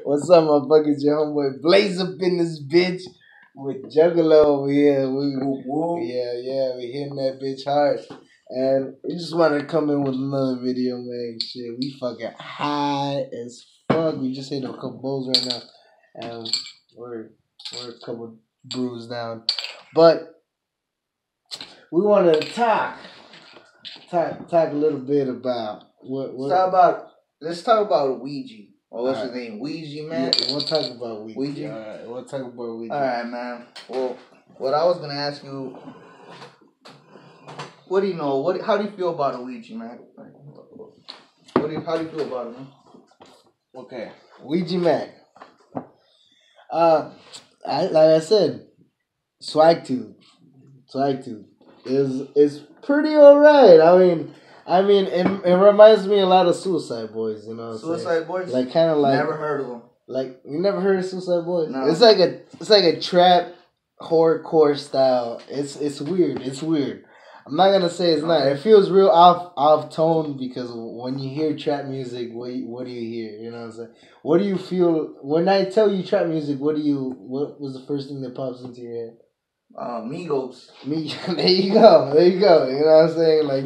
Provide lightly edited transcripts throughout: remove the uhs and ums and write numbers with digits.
What's up, motherfuckers? Your homeboy Blaze up in this bitch with Juggalo over here. We hitting that bitch hard. And we just wanted to come in with another video, man. Shit, we fucking high as fuck. We just hit a couple bowls right now. And we're a couple brews down. But we wanted to talk a little bit about what let's talk about Ouija. Or what's his name? Ouija, man? Yeah, we'll talk about Ouija. Ouija? Alright, we'll talk about Ouija. Alright, man. Well, what I was going to ask you, what do you know? How do you feel about a Ouija, man? How do you feel about it, man? Okay. Ouija, man. Like I said, swag tooth is pretty alright. I mean, it reminds me a lot of Suicide Boys, you know. Suicide Boys? Like kind of like never heard of them. Like you never heard of Suicide Boys? No. It's like a trap horrorcore style. It's weird. It's weird. I'm not gonna say it's not. It feels real off tone because when you hear trap music, what do you hear? You know what I'm saying? What do you feel when I tell you trap music? What was the first thing that pops into your head? Migos. There you go. You know what I'm saying? Like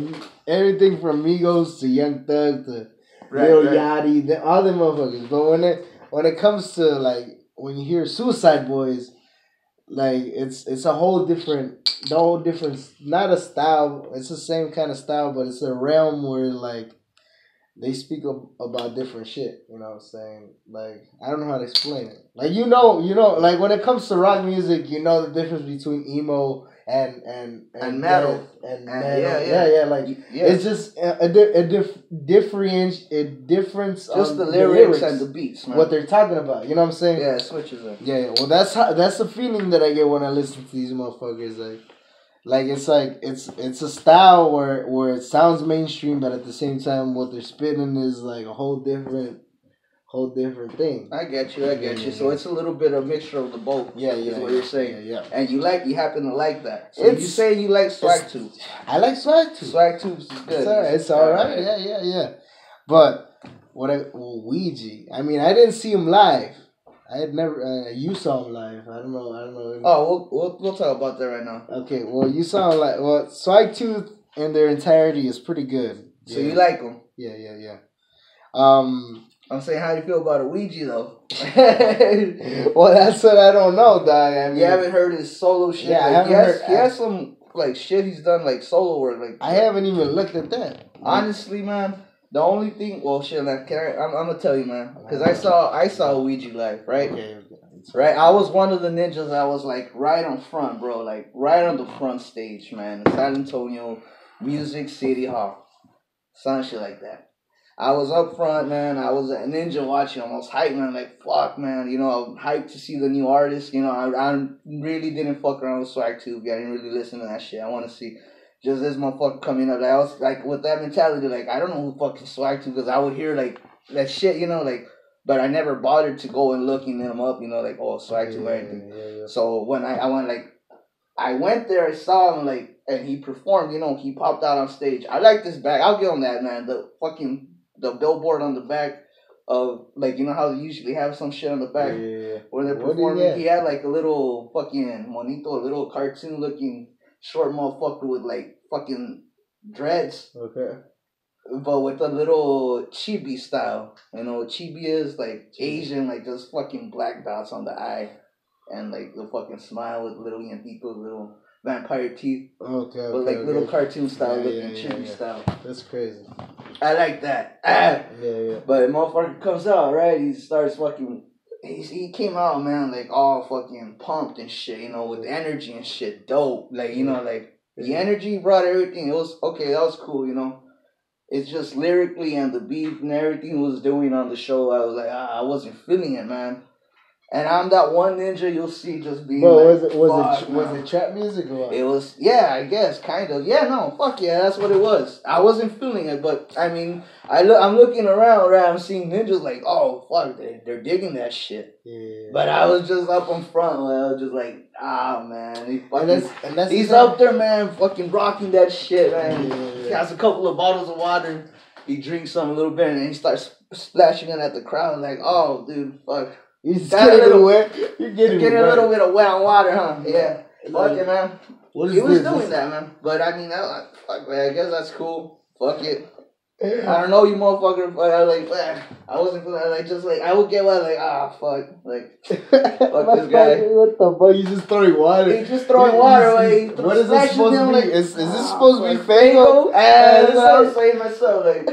everything from Migos to Young Thug to Lil Yachty, all them motherfuckers. But when it comes to like when you hear Suicide Boys, like it's a whole different, not a style. It's the same kind of style, but it's a realm where like they speak about different shit. You know what I'm saying? Like I don't know how to explain it. Like you know, like when it comes to rock music, you know the difference between emo and metal and metal. Yeah. Like it's just a difference. Just the lyrics and the beats, man. What they're talking about. You know what I'm saying? Yeah, it switches up. Yeah. Well, that's the feeling that I get when I listen to these motherfuckers. Like it's a style where it sounds mainstream, but at the same time, what they're spitting is like a whole different thing. I get you. So it's a little bit of mixture of the both. Yeah. Is what you're saying. Yeah. And you happen to like that. So you say you like Swag Tooth. I like Swag Tooth. Swag Tooth is good. It's all right. Yeah. But Ouija. I mean, I didn't see him live. I had never. You saw him live. I don't know. Oh, we'll talk about that right now. Okay. Well, you saw him live. Well, Swag Tooth in their entirety is pretty good. So you like him? Yeah. I'm saying, how do you feel about a Ouija though? Well, that's what I don't know, dog. I mean, you haven't heard his solo shit. Yeah, I haven't heard. He has some like shit he's done like solo work. Like I haven't even looked at that. Honestly, man. The only thing, well, shit, like, I'm gonna tell you, man, because I saw Ouija live, right? Okay. Right, I was one of the ninjas. I was like right on front, bro, like right on the front stage, man. In San Antonio, Music City Hall, some shit like that. I was up front, man. I was a ninja watching. I was hyped, man. Like fuck, man. You know, I'm hyped to see the new artist. You know, I really didn't fuck around with Swag Tube. I didn't really listen to that shit. I want to see. Just this motherfucker coming up, like, I was like with that mentality, like I don't know who fucking Swag to, because I would hear like that shit, you know, like, but I never bothered to go and looking them up, you know, like Swag to or anything. Yeah. So when I went there, I saw him like, and he performed, you know, he popped out on stage. I like this back. I'll give him that, man. The billboard on the back of like, you know how they usually have some shit on the back where they're performing. He had like a little fucking monito, a little cartoon looking short motherfucker with like fucking dreads. Okay. But with a little chibi style. You know what chibi is? Like Asian, like just fucking black dots on the eye. And like the fucking smile with little yantitos, little vampire teeth. Okay. But like little cartoon style looking chibi style. That's crazy. I like that. Yeah. But motherfucker comes out, right? He starts fucking. He came out, man, like all fucking pumped and shit, you know, with energy and shit, dope. Like, you know, like the energy brought everything. It was okay. That was cool, you know. It's just lyrically and the beat and everything he was doing on the show. I was like, I wasn't feeling it, man. And I'm that one ninja you'll see just being. Bro, like, was it trap music or what? It was, yeah, I guess, kind of. Yeah, no, fuck yeah, that's what it was. I wasn't feeling it, but I mean, I'm looking around, right? I'm seeing ninjas like, oh fuck, they're digging that shit. Yeah. But I was just up in front, I was just like, man, and he's up there, man, fucking rocking that shit, man. Yeah. He has a couple of bottles of water. He drinks some a little bit, and then he starts splashing it at the crowd. Like, oh, dude, fuck. You're getting wet. You're getting a little bit of wet on water, huh? Yeah. Fuck it, man. What is he was doing that, man. But I mean, fuck, man, I guess that's cool. Fuck it. I don't know, you motherfucker. But I was like, I wasn't feeling like just like I would get wet, like fuck, like fuck this guy. What the fuck? You just throwing water? He's just throwing water away. What is this supposed to be? Like, is this supposed to be Fago? That's what I was saying myself. Like,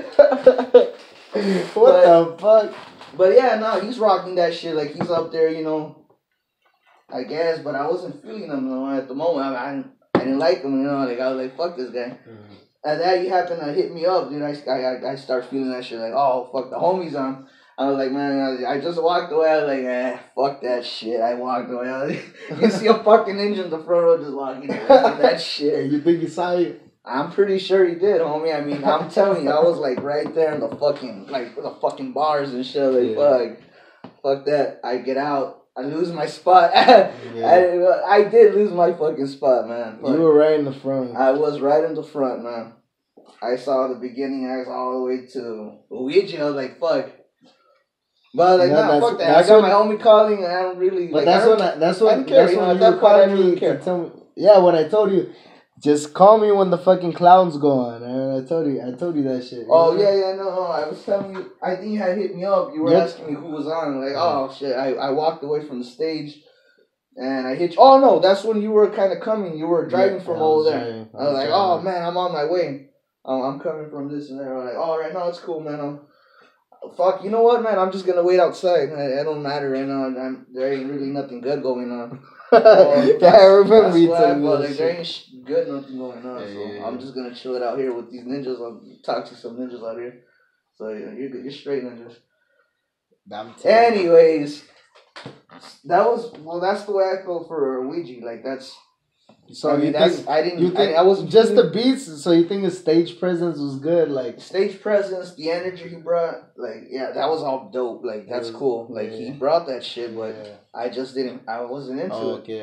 what the fuck? But yeah, no, he's rocking that shit. Like he's up there, you know. I guess, but I wasn't feeling him at the moment. I didn't like him, you know. Like I was like, fuck this guy. Mm-hmm. And that you happen to hit me up, dude. I start feeling that shit. Like, oh fuck, the homie's on. I was like, man, I just walked away. I was like, fuck that shit. I walked away. You see a fucking ninja in the front row just walking away. That shit. You think he saw you? I'm pretty sure he did, homie. I mean, I'm telling you, I was like right there in the fucking bars and shit. Like, fuck that. I get out. I lose my spot. I did lose my fucking spot, man. You were right in the front. I was right in the front, man. I saw the beginning acts all the way to ouija. I was like, fuck. But like, fuck that. I got my homie calling, and I don't really. But like, that's when you were calling me to tell me. Yeah, when I told you, just call me when the fucking clowns go on. I told you that shit. Oh yeah, no. I was telling you. I think you had hit me up. You were asking me who was on. Like, oh shit. I walked away from the stage, and I hit you. Oh no, that's when you were kind of coming. You were driving from over there. I was like, oh man, I'm on my way. I'm coming from this and that. I'm like, all right, no, it's cool, man. Fuck, you know what, man? I'm just gonna wait outside. It don't matter right now. There ain't really nothing good going on. I remember you telling me. Like, there ain't good nothing going on. I'm just gonna chill it out here with these ninjas. I'll talk to some ninjas out here. So you're good. You're straight ninjas. Anyways, that's the way I feel for Ouija. Like that's. So I wasn't just the beats. So you think his stage presence was good, like stage presence, the energy he brought, like that was all dope. Like that's cool. Like he brought that shit, but I just didn't. I wasn't into it. Okay.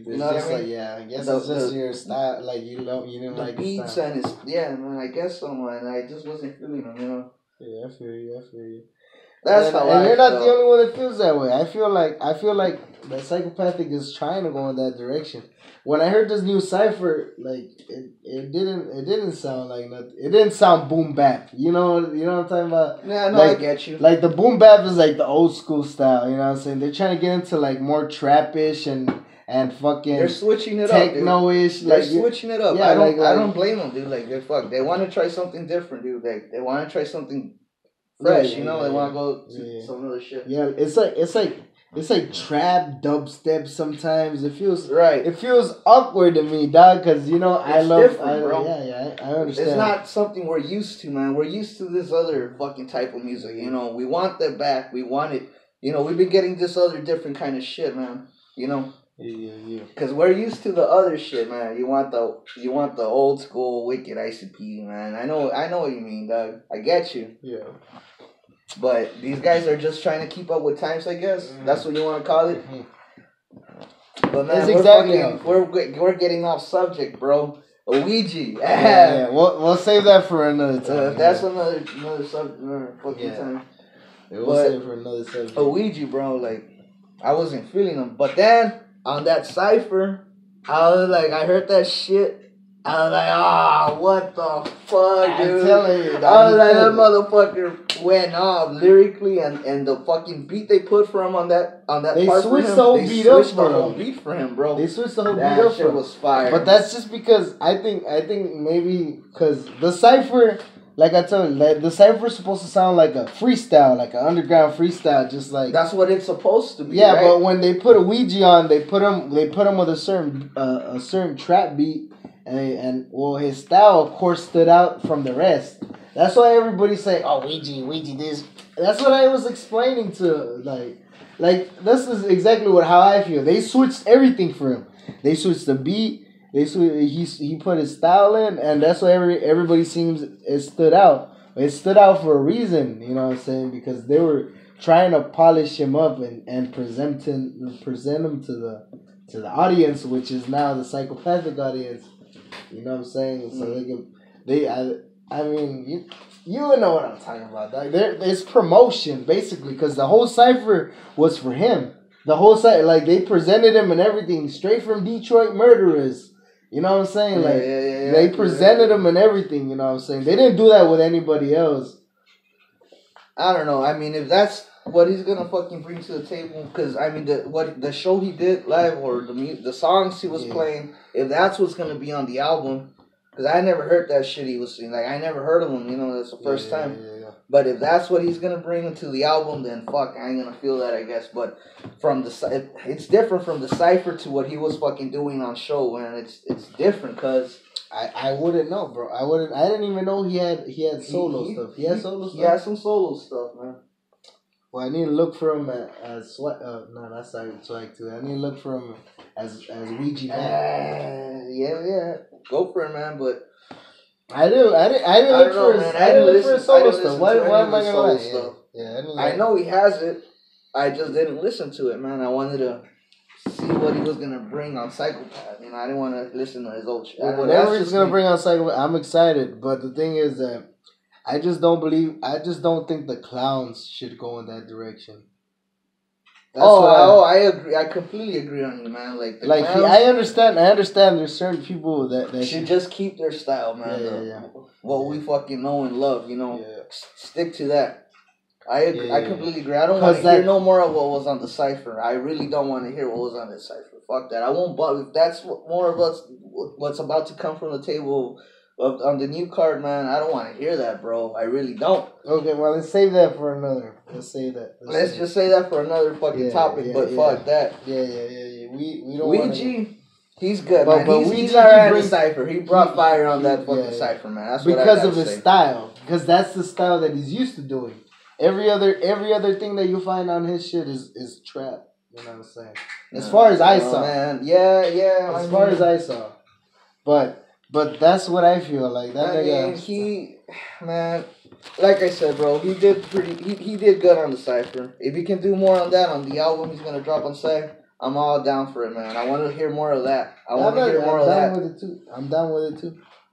You know what I mean? I guess it's just your style. Like you didn't like the beats and his man. I guess so, man. I just wasn't feeling them, you know. Yeah, I feel you. That's how and you're not the only one that feels that way. I feel like the psychopathic is trying to go in that direction. When I heard this new cipher, like it didn't sound like nothing. It didn't sound boom bap. You know what I'm talking about? Yeah, no, like, I get you. Like the boom bap is like the old school style. You know what I'm saying? They're trying to get into like more trappish and fucking. They're switching it techno-ish. They're switching it up. Yeah, I don't blame them, dude. Like they want to try something different, dude. Like they want to try something fresh. They want to go to some other shit. Yeah, it's like trap dubstep sometimes. It feels right. It feels awkward to me, dog. Cause I love. Bro. I understand. It's not something we're used to, man. We're used to this other fucking type of music. You know, we want that back. We want it. You know, we've been getting this other different kind of shit, man. You know. Yeah. Cause we're used to the other shit, man. You want the old school wicked ICP, man. I know what you mean, dog. I get you. Yeah. But these guys are just trying to keep up with times, I guess. That's what you want to call it. But man, we're getting off subject, bro. Ouija. Yeah. We'll save that for another time. That's another subject, fucking time. We'll save it for another subject. Ouija, bro. Like I wasn't feeling them, but then on that cipher, I heard that shit. I was like, what the fuck, dude? I'm telling you, I was like, that motherfucker went off lyrically, and the fucking beat they put for him on that they part switched for him. The whole they beat switched up the for whole him. beat for him, bro. They switched the whole beat up. That shit was fire. But that's just because I think maybe because the cipher, like I told you, the cipher's supposed to sound like a freestyle, like an underground freestyle, just like that's what it's supposed to be. Yeah, right? But when they put a Ouija on, they put him with a certain trap beat. And his style, of course, stood out from the rest. That's why everybody's saying, "Oh, Ouija, this." That's what I was explaining to like this is exactly how I feel. They switched everything for him. They switched the beat. He put his style in, and that's why everybody seems it stood out. It stood out for a reason, you know what I'm saying? Because they were trying to polish him up and present him to the audience, which is now the psychopathic audience. You know what I'm saying? So I mean, You know what I'm talking about. It's promotion, basically, because the whole cipher was for him. The whole cipher, like, they presented him and everything, straight from Detroit Murderers. You know what I'm saying? Like, they presented him and everything, you know what I'm saying? They didn't do that with anybody else. I don't know. I mean, if that's what he's gonna fucking bring to the table, because I mean, the show he did live or the songs he was playing, if that's what's gonna be on the album, because I never heard that shit he was singing. Like, I never heard of him. You know, that's the first time. But if that's what he's gonna bring into the album, then fuck, I ain't gonna feel that, I guess. But from it's different from the cipher to what he was fucking doing on show, man. It's different, cause. I wouldn't know, bro. I didn't even know he had solo stuff. He had solo stuff? He had some solo stuff, man. Well, I need to look for him as Swag. No, that's not Swag too. I need to look for him as Ouija man. Yeah. Go for it, man. But I didn't look for solo stuff. Why am I gonna lie? Yeah, I know he has it. I just didn't listen to it, man. I wanted to see what he was gonna bring on Psychopath. You know, I didn't want to listen to his old shit. Whatever he's gonna bring on Psychopath, I'm excited. But the thing is that I just don't think the clowns should go in that direction. I agree. I completely agree on you, man. Like clowns, I understand. There's certain people that should just keep their style, man. What we fucking know and love, you know. Yeah. Stick to that. I agree. I completely agree. I don't want to hear no more of what was on the cipher. I really don't want to hear what was on the cipher. Fuck that. I won't. But if that's more of what's about to come from the table on the new card, man, I don't want to hear that, bro. I really don't. Okay, well, let's save that for another. Let's save that. Let's just say that for another fucking topic. But fuck that. Yeah. We don't. Ouija. He's good, man. But he's alright in the cipher. He brought fire on that fucking cipher, man. That's what I gotta say. Because of his style. Because that's the style that he's used to doing. Every other thing that you find on his shit is trap. You know what I'm saying? As far as I saw, man. Yeah. As far as I saw, but that's what I feel like. That man, like I said, bro, he did he did good on the cipher. If he can do more on that on the album he's gonna drop on Psy, I'm all down for it, man. I want to hear more of that. I'm down with it too.